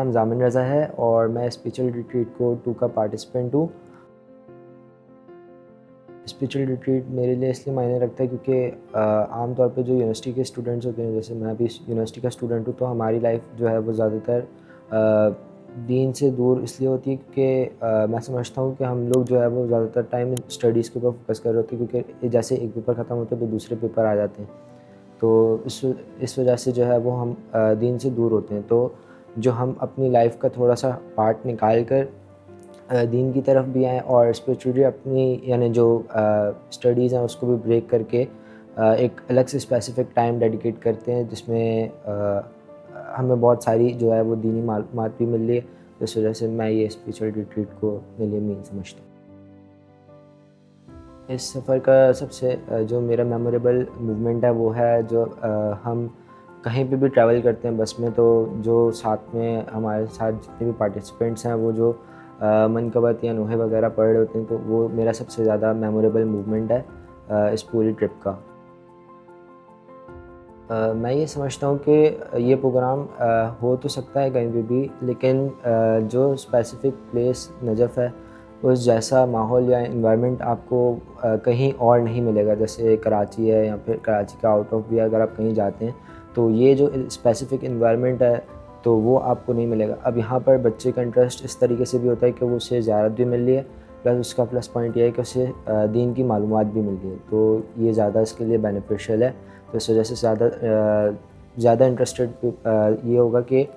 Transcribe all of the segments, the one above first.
नाम जामिन रज़ा है और मैं स्पिरिचुअल रिट्रीट को 2 का पार्टिसिपेंट हूँ। स्पिरिचुअल रिट्रीट मेरे लिए इसलिए मायने रखता है क्योंकि आम तौर पे जो यूनिवर्सिटी के स्टूडेंट्स होते हैं, जैसे मैं भी यूनिवर्सिटी का स्टूडेंट हूँ, तो हमारी लाइफ जो है वो ज़्यादातर दीन से दूर इसलिए होती है क्योंकि मैं समझता हूँ कि हम लोग जो है वो ज़्यादातर टाइम स्टडीज़ के ऊपर फोकस कर रहे होते हैं, क्योंकि जैसे एक पेपर ख़त्म होता है तो दूसरे पेपर आ जाते हैं। तो इस वजह से जो है वो हम दीन से दूर होते हैं। तो जो हम अपनी लाइफ का थोड़ा सा पार्ट निकाल कर दीन की तरफ भी आएँ और स्पिरिचुअली अपनी यानी जो स्टडीज़ हैं उसको भी ब्रेक करके एक अलग से स्पेसिफ़िक टाइम डेडिकेट करते हैं, जिसमें हमें बहुत सारी जो है वो दीनी मालूमात भी मिल रही है। तो इस वजह से मैं ये स्पिरिचुअल रिट्रीट को मेरे लिए मेन समझता हूँ। इस सफ़र का सबसे जो मेरा मेमोरेबल मूवमेंट है वो है जो हम कहीं पे भी ट्रैवल करते हैं बस में, तो जो साथ में हमारे साथ जितने भी पार्टिसिपेंट्स हैं वो जो मनक़बत या नोहे वगैरह पढ़ रहे होते हैं, तो वो मेरा सबसे ज़्यादा मेमोरेबल मूवमेंट है इस पूरी ट्रिप का। मैं ये समझता हूँ कि ये प्रोग्राम हो तो सकता है कहीं पे भी, लेकिन जो स्पेसिफ़िक प्लेस नजफ़ है उस जैसा माहौल या एनवायरनमेंट आपको कहीं और नहीं मिलेगा। जैसे कराची है या फिर कराची का आउट ऑफ भी अगर आप कहीं जाते हैं तो ये जो स्पेसिफ़िक एनवायरनमेंट है तो वो आपको नहीं मिलेगा। अब यहाँ पर बच्चे का इंटरेस्ट इस तरीके से भी होता है कि वो उसे ज़ियारत भी मिल रही है, प्लस उसका प्लस पॉइंट ये है कि उसे दीन की मालूमात भी मिल रही है, तो ये ज़्यादा इसके लिए बेनिफिशियल है। तो इस वजह से ज़्यादा इंटरेस्टेड ये होगा कि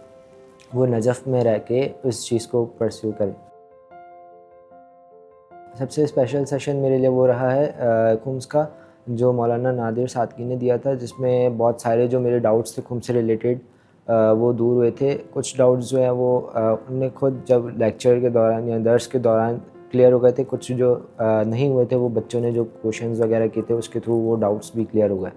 वो नजफ़ में रह के उस चीज़ को परस्यू करें। सबसे स्पेशल सेशन मेरे लिए वो रहा है खुम्स का, जो मौलाना नादिर सादकी ने दिया था, जिसमें बहुत सारे जो मेरे डाउट्स थे खुम्स से रिलेटेड वो दूर हुए थे। कुछ डाउट्स जो हैं वो उन्हें खुद जब लेक्चर के दौरान या दर्स के दौरान क्लियर हो गए थे। कुछ जो नहीं हुए थे वो बच्चों ने जो क्वेश्चंस वगैरह किए थे उसके थ्रू वो डाउट्स भी क्लियर हो गए।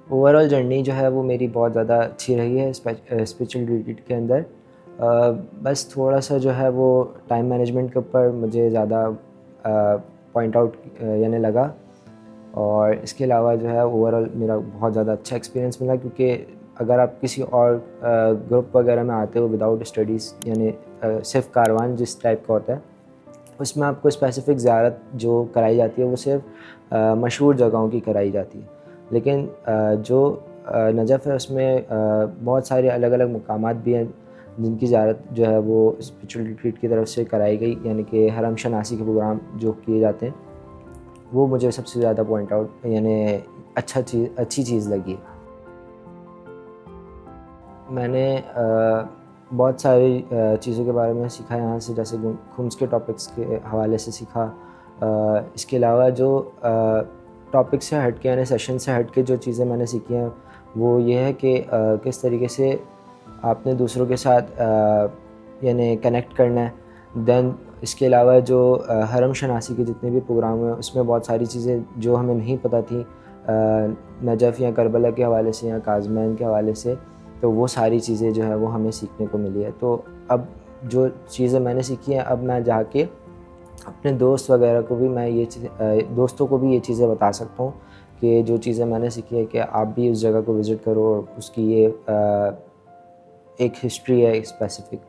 ओवरऑल जर्नी जो है वो मेरी बहुत ज़्यादा अच्छी रही है स्पिरिचुअल रिट्रीट के अंदर। बस थोड़ा-सा जो है वो टाइम मैनेजमेंट के ऊपर मुझे ज़्यादा पॉइंट आउट यानी लगा, और इसके अलावा जो है ओवरऑल मेरा बहुत ज़्यादा अच्छा एक्सपीरियंस मिला, क्योंकि अगर आप किसी और ग्रुप वगैरह में आते हो विदाउट स्टडीज़, यानी सिर्फ़ कारवान जिस टाइप का होता है, उसमें आपको स्पेसिफ़िक ज़ियारत जो कराई जाती है वो सिर्फ़ मशहूर जगहों की कराई जाती है। लेकिन जो नजफ़ है उसमें बहुत सारे अलग-अलग मकामात भी हैं जिनकी ज़ियारत जो है वो स्पिरिचुअल रिट्रीट की तरफ से कराई गई, यानी कि हरम शनासी के प्रोग्राम जो किए जाते हैं, वो मुझे सबसे ज़्यादा पॉइंट आउट यानी अच्छी चीज़ लगी। मैंने बहुत सारी चीज़ों के बारे में सीखा यहाँ से, जैसे खुम्स के टॉपिक्स के हवाले से सीखा। इसके अलावा जो टॉपिक से हट के यानी सेशन से हट के जो चीज़ें मैंने सीखी हैं वो ये है कि किस तरीके से आपने दूसरों के साथ यानी कनेक्ट करना है। देन इसके अलावा जो हरम शनासी के जितने भी प्रोग्राम हैं उसमें बहुत सारी चीज़ें जो हमें नहीं पता थी नजफ़ या करबला के हवाले से या काज़मैन के हवाले से, तो वो सारी चीज़ें जो है वो हमें सीखने को मिली है। तो अब जो चीज़ें मैंने सीखी हैं, अब मैं जाके अपने दोस्त वगैरह को भी मैं दोस्तों को भी ये चीज़ें बता सकता हूँ कि जो चीज़ें मैंने सीखी है कि आप भी उस जगह को विज़िट करो, और उसकी ये एक हिस्ट्री है स्पेसिफ़िक।